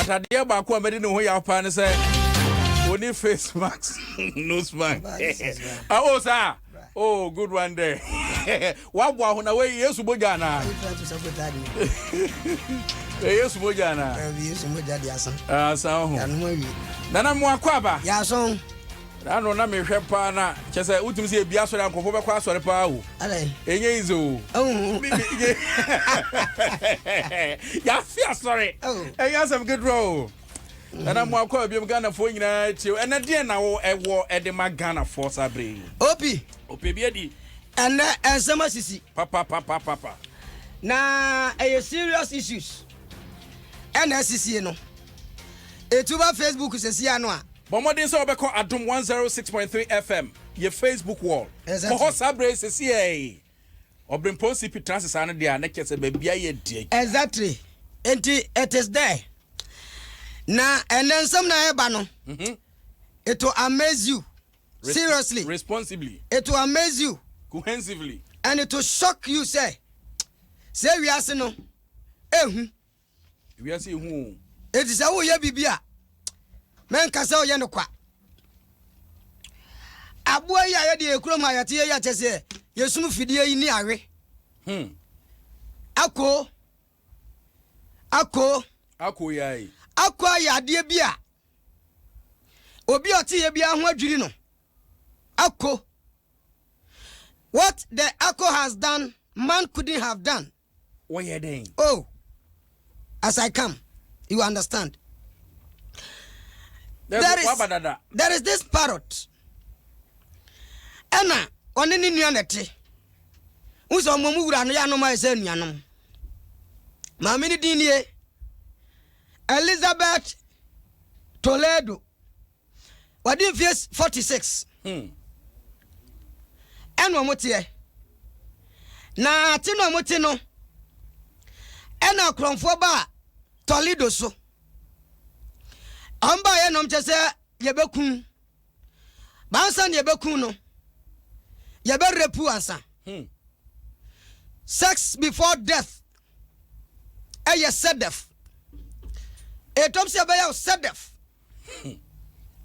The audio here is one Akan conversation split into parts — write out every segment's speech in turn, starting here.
But at the end, I come and know your partner say, only face mask, nose mask. Oh, sir. Oh, good one there. What one away? Yes, Bojana. Yes, Bojana. Yes, Mojadiasan. So, then I'm more quaba. Yason. I don't know me pana. Just say utum see biaso na nkofo be kwasore pa wo. Enye izo. Ya fear sorry. And you some good roll. And I'm more quaba bi Ghana fo nyina ti. And na de na wo ewo e de ma Ghana force abre. Opi bi di. And sama sisi. Papa. Na serious issues. And sisi no. Etuba Facebook sisi ano a. Bomodin so be call Adum 106.3 FM. Your Facebook wall. Exactly. For Sabre sisi Obrim Ponsi Pitransis ana dia na kese be bia ye die. Exactly. It is there. Na and then some na eba no. It will amaze you. Seriously. Responsibly. It will amaze you. Cohesively. And it will shock you say we are saying no. We are saying who? It is how ye bibia. Men kasa o ye no kwa. Aboa ya ye de ekuro ma yate ya chese yesum fidie yi ni awe. Ako yai. Ako ya de bia. Obi oti ye bia ho adwiri no. Ako. What the Ako has done, man couldn't have done. What you doing? Oh. As I come, you understand. There is this parrot. Ena, one ni nuanete. Uso momura no ya no ma ese nuanom. Ma me ni dinie Elizabeth Toledo. Wadi face 46. Eno motie. Na tino motie no. Ena kronfo ba Toledo so. Amba ye nom chese yebekun. Bansan yebekun no. Yebe repu ansa. Sex before death. Eye sedef. Etom se be ya sedef.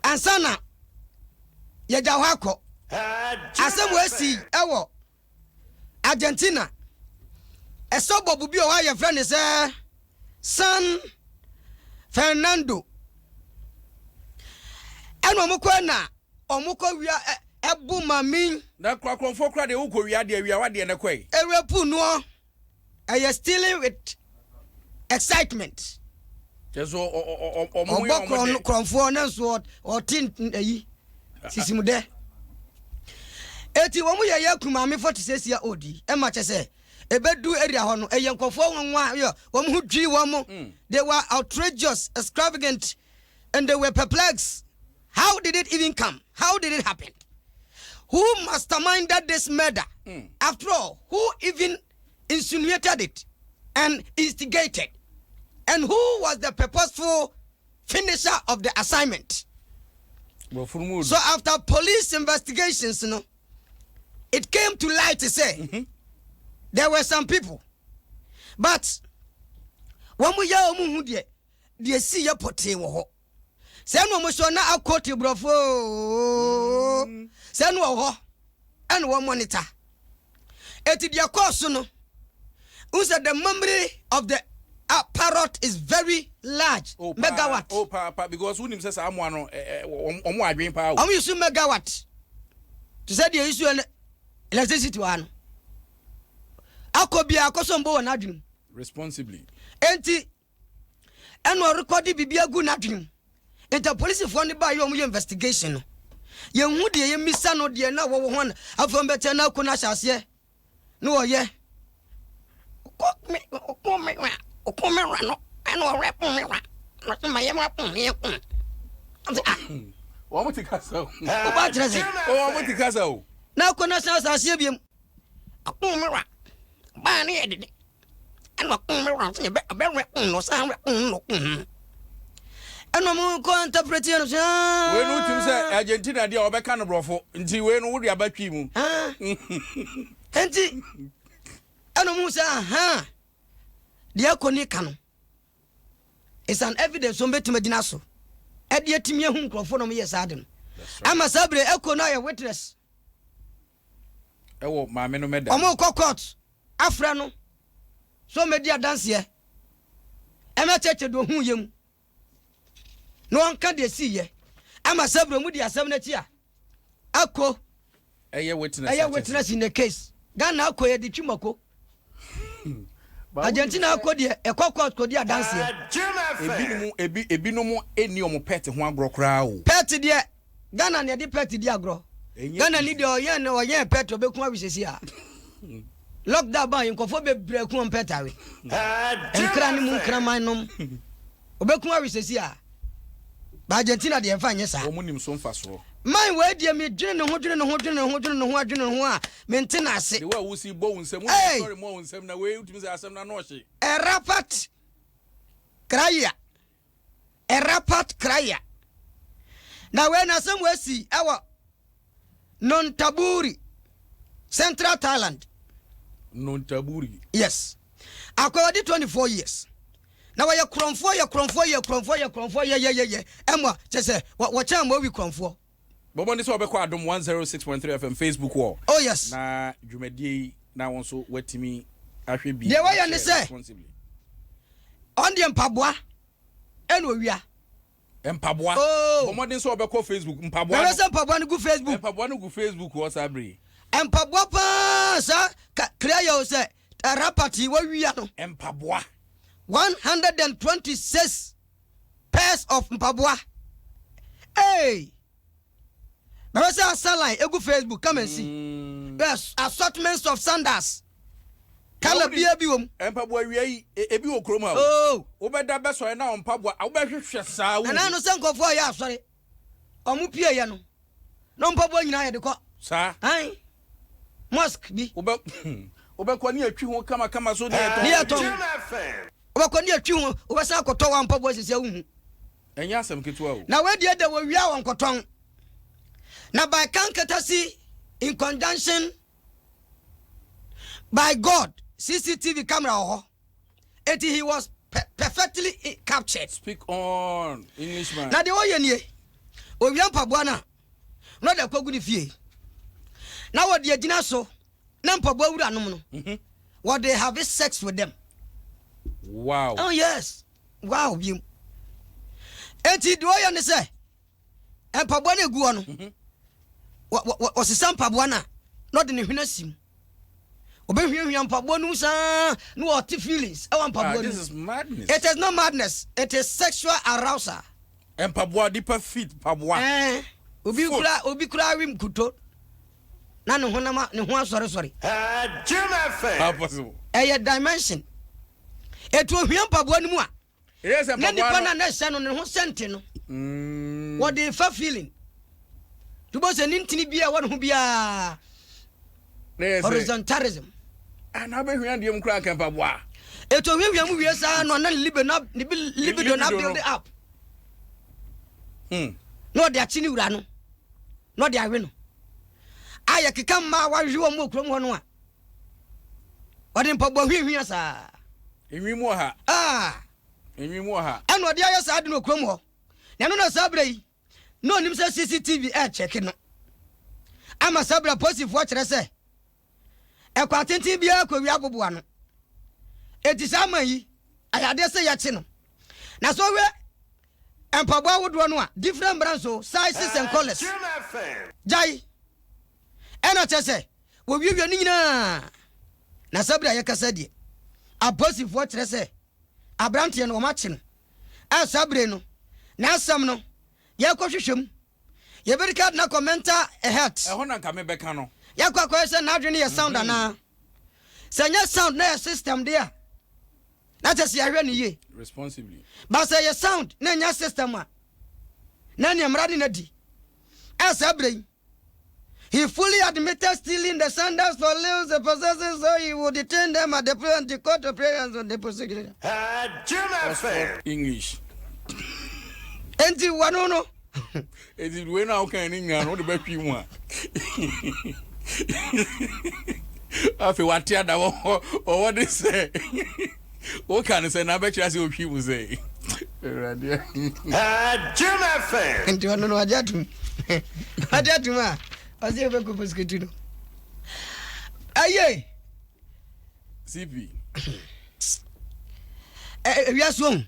Ansana ye jawako. Asem we si ewo Argentina. Eso bobu bi o wa ye friend say San Fernando. And omukwa wia ebu mami na kwakronfo kra de ukọ wia de wia wade na kwai erepu no are stealing with excitement jeso kronfo na so o tin ayi sisimude eti wo mu ye yakuma me 46 year old e ma chese ebedu area ho no eyenkofo nwa yo wo mu dwi wo mu they were outrageous, extravagant, and they were perplexed. How did it even come? How did it happen? Who masterminded this murder? After all, who even insinuated it and instigated? And who was the purposeful finisher of the assignment? So after police investigations, it came to light to say there were some people. But when we hear they see a pote wo say no mo so na akoti brofo say no ho and one monitor eti dia course no unsa the memory of the parrot is very large. Megawatt. Papa, because who says I'm one omo adwen pa o use megawatt to say the issue electricity one akobia akosombo na adwen responsibly enti eno record bibia gu na adwen. Enta police for ne ba yo mu investigation no ye hu de ye misa no de na wo ho na afom bete na ku na hyase no wo ye ko me ra no eno rep me ra no se maye ma pon me ku wo mo tikasa o ba trese o mo tikasa o na ku na hyase biem akon me ra ba ne ye de eno ku me ra se be rep no sa rep no ku eno mo ko interpret no say we no tim say Argentina dia obeka no brofo nti we no wodi abatwi mu enti eno mo say dia koni ka no it's an evidence on betima dinaso edi etimi ehu nkrofo no ye saade no ama sabre eko na ye witness ewo maame no meda omo court afra no so media dance ye ema cheche do hu yem no anka de si ye ama sabre mu di asem na ti a ako eye witness in the case Ghana ako ye di twimako Argentina ako de ekokot ko di dance ye ebinom eni omo pet ho agro kra o pet de Ghana ne de pet de agro Ghana ni de oye na oye pet obeku awisesi a lock that ban nkofo be breku pet awe enkra ni mu nkra man nom obeku awisesi a ba Argentina de enfa nye sa omunim so mfa so man we die me dwene ne ho adwene ho a mentena ase de wa wusi bo unsem sorry mo unsem na we utimi say asem na no hye rapat kraya na we na sem we si ewo Nontaburi Central Thailand Nontaburi yes akwadi 24 years na we kromfo ye emwa chese wo cha mo wi kromfo Bobo ni so obekọ Adom 106.3 FM Facebook wall. Oh yes. Na dwumadie na won so watimi ahwe bi. De way ne say. On the mpaboa eno wia. Mpaboa. Bobo ni so obekọ Facebook mpaboa. Na say mpaboa no go Facebook. Mpaboa no go Facebook wo sabre. Mpaboa pa sa clear you say rapati wa wia no. Mpaboa. 126 pairs of mpaboa. Hey. But say assign egu Facebook come and see. Yes, assortments of sandals. Kala bia bi wom. Empabo awie ebi wo kroma o. Oh, obeda beso na ompabo a obehwehwe saa wo. Na no se nkofo ya asore. Omu pie ye no. No mpabo nyina ye de ko. Saa. Ai. Mosque bi. Obekọ ni atwi ho kama so de eto. Ni eto. Obekọ ni atwi ho, obesa akoto wa mpabo asisi awu. Enya asem ketua o. Na we de wo wia won koton. Now by Kankatasi in conjunction by God CCTV camera he was perfectly captured. Speak on Englishman. Now the way you owian pabuana no de kogu ni fie. Now what the gina so na mpabu wura no no. What they have is sex with them. Wow. Oh yes. Wow bim. Enti the way you say mpabu na egu no. Was some pabuana, not in the Hinasim. Obehwian pabuanu sa no what feelings. This is madness. It is not madness, it is sexual arousal. And pabua deeper feet, pabua. Obi kura rim kuto. Na no honama ne ho sorry. How possible? A dimension. It will hwian pabuanu mu a. Yes, and pabua na se no ne ho sente no. What they feeling. To boss an intini bia one who bia horizontalism. And I be here the crack and pabua. It will be a movie as I know, libido not build it up. No, they are chini rano. No, they are win. I can come my wife, you are more from one. What in Pabua here, sir? In Rimoha. Ah, in Rimoha. And what the other side no Cromo. Nano Sabre. No, nim say CCTV checking. I'm a sabra positive watch I say. E kwatenti bia kwa wi aboboa no. Eti samayi ayade say yache na so we empabo wodo no a different brands so sizes and colors. Jai. Ena che say wo wiwe ni nyina. Na sabra yakasa die. A positive watch I say. Abrante no mache no. A sabre no. Na asam no. Ya ko hwehwem ye be card na commenter a hat e ho na nka me beka no ya kwa say na adwene ye sound na sanya sound na system there na tese ya hwe ne ye responsibly ba say ye sound na nya system a na ne mrade na di asa brain he fully admitted stealing the sandals for Leos the possessors so he would detain them at the point to court of prayers on the prosecution English. Enti wano no. Enti we na okan ni ngan o de ba twi mu a. Afi watia da wo what they say. O kan say na be kira say o twi mu say. Jim FM. Nti wano no ajatum. Ajatum a. Ose e be ko posketu no. Aye. CP. Wiaso.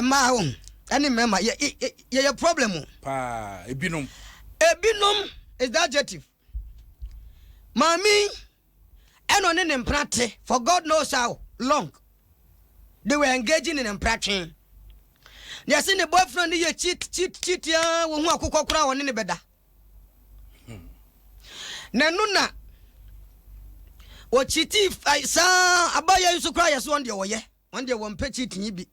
Ma ho. Ani mema ye problem. Pa, ebinom Is the adjective. Mami, eno ne nemprate for God knows how long they were engaging in emprating. They seen the boyfriend ye cheat ya wo hu akokọ kura woni ne beda. Na nuna o cheati sa abaya yusu kura yeso on de wo ye. On de wo mpa cheat yi bi.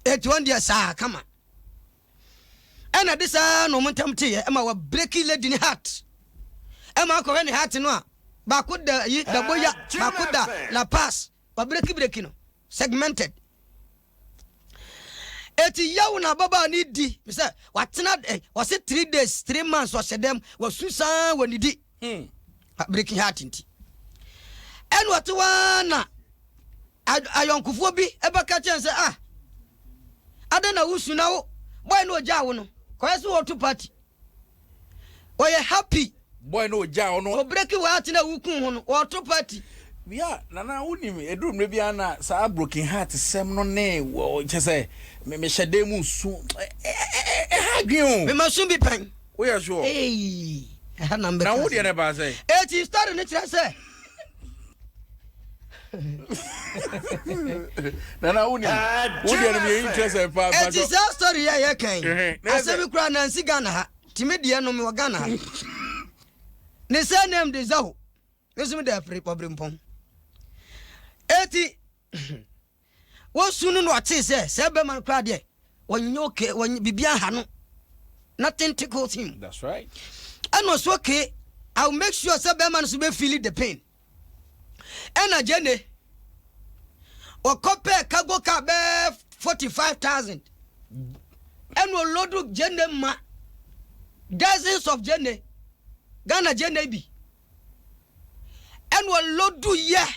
Et one dia sa kama. Ena this no montamte ye ema wa breaking lady ni heart. Ema ko ni heart no a ba ko da yi da boya ba ko da la pass wa breaking no segmented. Eti yawo na baba ni di me say watena was it 3 days 3 months was them was susan woni di breaking heart nti en what wana ayonkufo bi ebaka chen say adana wusu na wo boy no ja wo no ko yeso wo to party oye happy boy no ja ono o break we atina wukun ho no wo to party bia nana unim edrum ne bia na sa broken heart sem no ne wo chese me hyede mu su hadwen me masu bi pen wo ya sure ha number na wo de ne ba say ti story ne tira say nana unim wo de ne me interest pa ti story ya kan asabi kura na nsi Ghana ha timi de no me wa Ghana ha ne say name de zaho yesu de free problem pon eti wo sunu no ate se be man kra de wonyoke won bibia ha no nothing tickles him. That's right. And was okay. I'll make sure say be man so be feel the pain. And agene or compare cargo car be 45,000 and will load jene ma dozens of jene Ghana jene bi and will load do yeah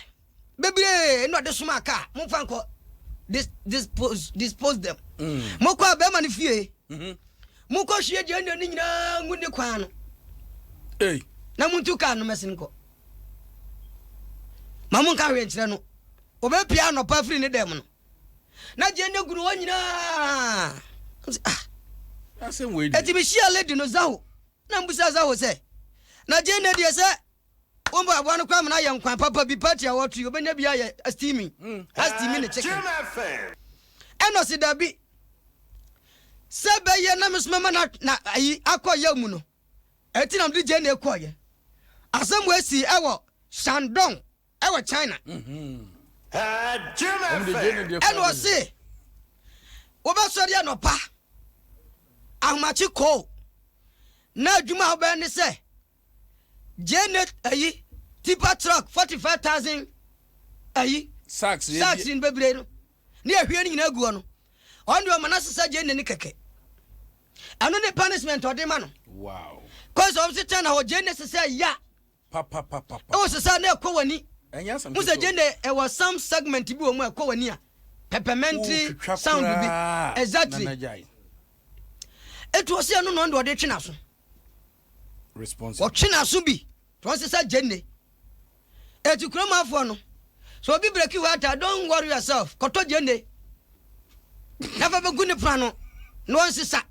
baby no the smart car mo fan ko dispose them mo ko be man fie mo ko hie jene ni nyina ngune kwa no na muntu ka no mesin ko mamun ka hwe nkire no obe pia no pa free ne dem no na jene guru wonyina asem we eti bi shia lady no zaho na mbusa zaho se na jene de se wombo abwa no kwa na ye nkwan papa bi party a wotu obenya bia ye steaming steaming ne chicken eno si dabi sebe ye na mesmama na ayi akoya mu no eti na mdi jene ekoye asem we si ewo Shandong ewo China eno si oba sori anopa ahmachi ko na adwuma oba ne se jene ayi tipa truck 45,000 ayi sacks in bebre no ne ahwie ni nyina guo no on de o manasesa jene ni keke ano ne punishment odema no wow cause of the China ho jene se ya papa o se sa na ekowani enya sam musa jene e was some segment bi o mu ekowani a peppermentary sound bi exactly etu o se no no ndo de twena so responsible o twena so bi to se sa jene etu kromafo no so obi break you heart don't worry yourself koto jene never be guni plano no nsisa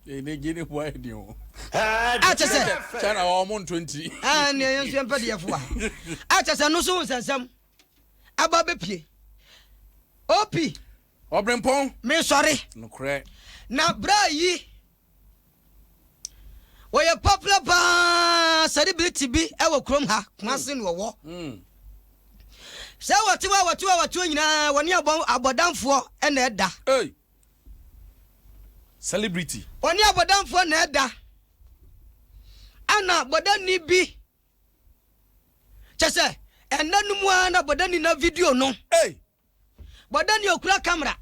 ne jene boy di o achese China o mon 20 ne yenso empade yefo achese no so nsensem aba be pie opi obrempon me sorry no kre na bra yi we popular ba celebrity bi e wo krom ha kwase no wo se watu nyina woni abodamfo e na eda celebrity woni abodamfo na eda ana bodani bi chese enanum ana bodani na video no bodani okura camera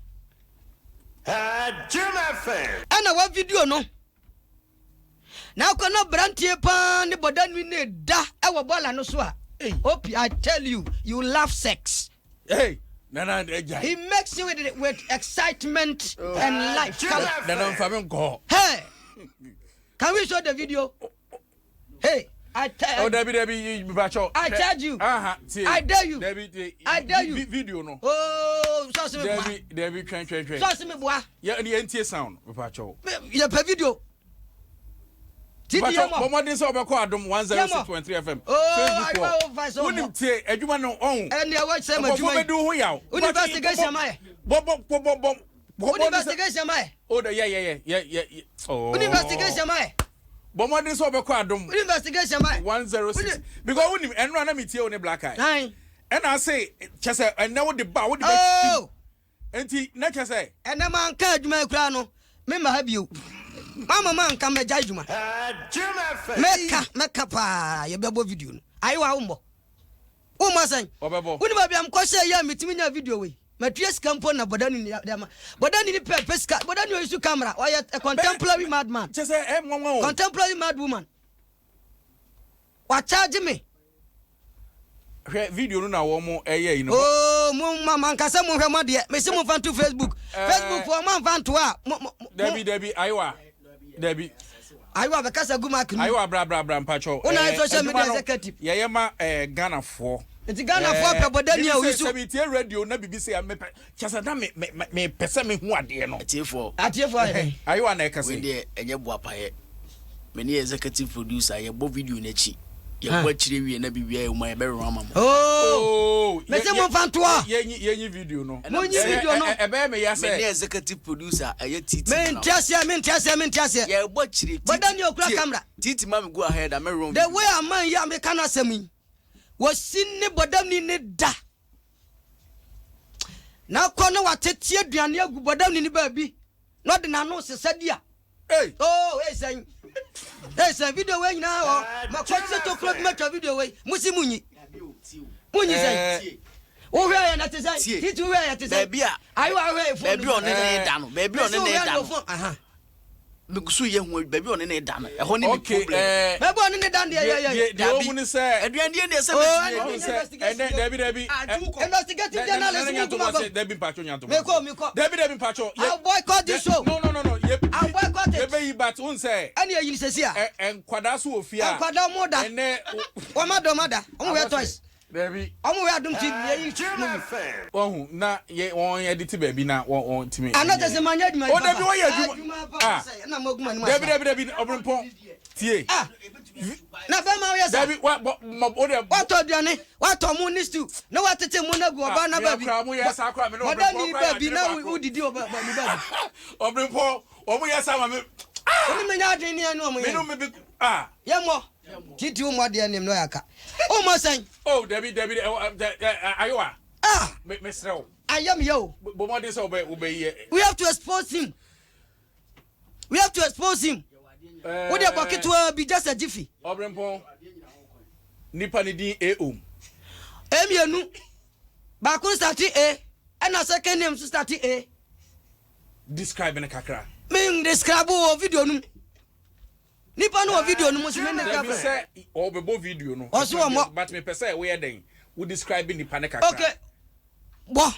Jim FM ana wa video no na ko na brantie pa ni bodani ne da e wo bola no so a Hope I tell you, you love sex. Nana He makes you with excitement and life. Nana Fabian go. Hey, can we show the video? Hey, I tell Debbie, I tell you. I dare you. I dare you. Video no. Oh, so Debbie, train. So me boy. Yeah, the NTA sound, Pacho. Yeah, per video. Pacho, modern so be call Adom 106.3 FM. Oh, I will Wouldn't say adwuma no on. And you watch some What do who yaw? investigation my. Bob. Investigation my. Oh, yeah. Oh. Investigation my. Bomodin so be call Adom Investigation my. 106 because when him and run me tie on black eye. Nine. And I say just and now the bar what the Oh. Enti na say And the man can't my crown. Remember have you. Mama man come me judgment. Jim FM. Meka pa ye bebo video. Ayi wa umbo. Uma san. Obebo. Uni ba biam kwose ya metimi nya video we. Matries campo na bodani ni dama. Bodani ni peska. Bodani use camera. Why a contemporary madman. Just say Contemporary mad woman. What charge me? Video no na wo mo you know. Oh, mama nkasa mo hwema de. Me se mo fan to Facebook. Facebook for man fan to a. Debbie Aiwa. Debbie Aiwa be kasa guma kinu. Aiwa bra mpacho. Una social media executive. Ye ma Ghana for. Nti Ghana for pe bodani a wisu. Se bi radio na bibi se me chasa da me pese me hu ade no. Atiefo Aiwa na ekase. We dey enye boapaye. Me ne executive producer ye bo video na chi. Ye bo chire wie na bibia e mo ye be rama mo. Oh. Me se mo fan to a. Ye video no. Mo nyi video no. E be me ya say. Me ne executive producer aye titi. Me ntiase. Ye bo chire. Bodani okura camera. Titi ma me go ahead and me run. The way a man ya me kana semi. Wasini bodani ne da. Na kono watete aduane agu bodani ne ba bi. No de na no sesadia. Hey. Oh, hey say video we nyina o. Ma kwatse to club match video we. Musi munyi. Munyi say. O hwe ya na te say. Titi hwe ya te say. Baby a. Ayi wa hwe phone. Baby on ne da no. Baby on ne da no. Aha. Me gusu ye hu baby on ne da no. E ho ne me problem. Baby on ne da dey. The woman say Aduane dey say and then Debbie Investigative journalist. Debbie Pacho nyanto. Me ko. Debbie Pacho. I boycott this show. No. I boycott it. Debbie but un say. Any you say En kwada so ofia. Kwada moda. Ene o mada. On we toys. Debbie. On we adum TV. Jim FM. Oh na ye won edit baby na won timi. Another say manya aduma. Oh Debbie won ye aduma. Na moguma ni. Debbie obronpon. Tie. Na be ma we say. Debbie what aduane what mu ni stew. Na what tete mu na gu oba na baby. Kra mu ye sa kra me no. Oda ni baby na we didi oba ni baby. Obronpon omo ye sa ma me. Oni me nya adwen ni anu omo ye. Me no me ye mo. Titi umo de anim no yaka. O mo san. Oh Debbie ayowa. Me srew. I am yo. But what is obey we have to expose him. What the bucket will be just a jiffy. Obronpon. Nipa ni din eom. Emienu. Bakun starting A and a second name to start A. Describe in a kakra. Me describe o video nu. Nipa no video nu mo se me Debbie say obebo video no. But me pese we den. We describe in the panic kakra. Okay. Bo.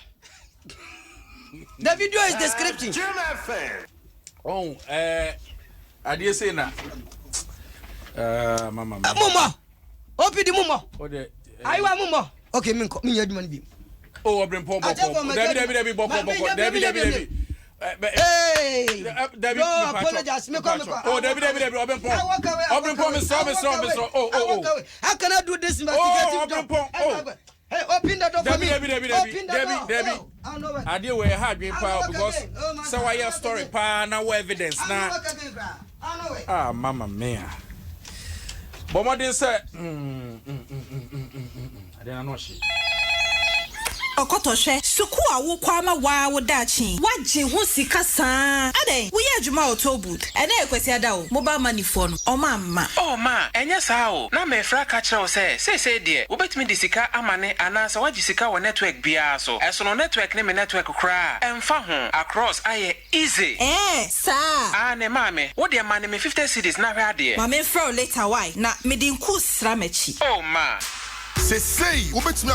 The video is description. Jim FM. Oh, I dare say na. Mama. Mama. Opi di mama. O de. Aiwa mama. Okay, me yaduma ni bi. Oh, Obronpon boko. Debbie boko. Debbie. Hey. Debbie. No, apologize. Me come. Oh, Debbie. Obronpon me so. Oh. How can I do this investigative job? Oh. Hey, open the door for me. Debbie. I deal with hard green power because so I have story pa na evidence na. Ah, mama mia. But what they say? I don't know she. Okotoshe suku awo kwama wa wo dachi waje ho sika san aden wo ye adwuma otobud ene ekwesi ada wo mobile money phone o ma enya saa o na me fra ka kire o se de wo betimi di sika amane anasa waje sika wo network bia so eso no network ne me network kra emfa ho across aye easy sa ne mame wo de mane me 50 cedis na hwe ade mame fra later why na me di nku sra machi oh ma c'est say wo betimi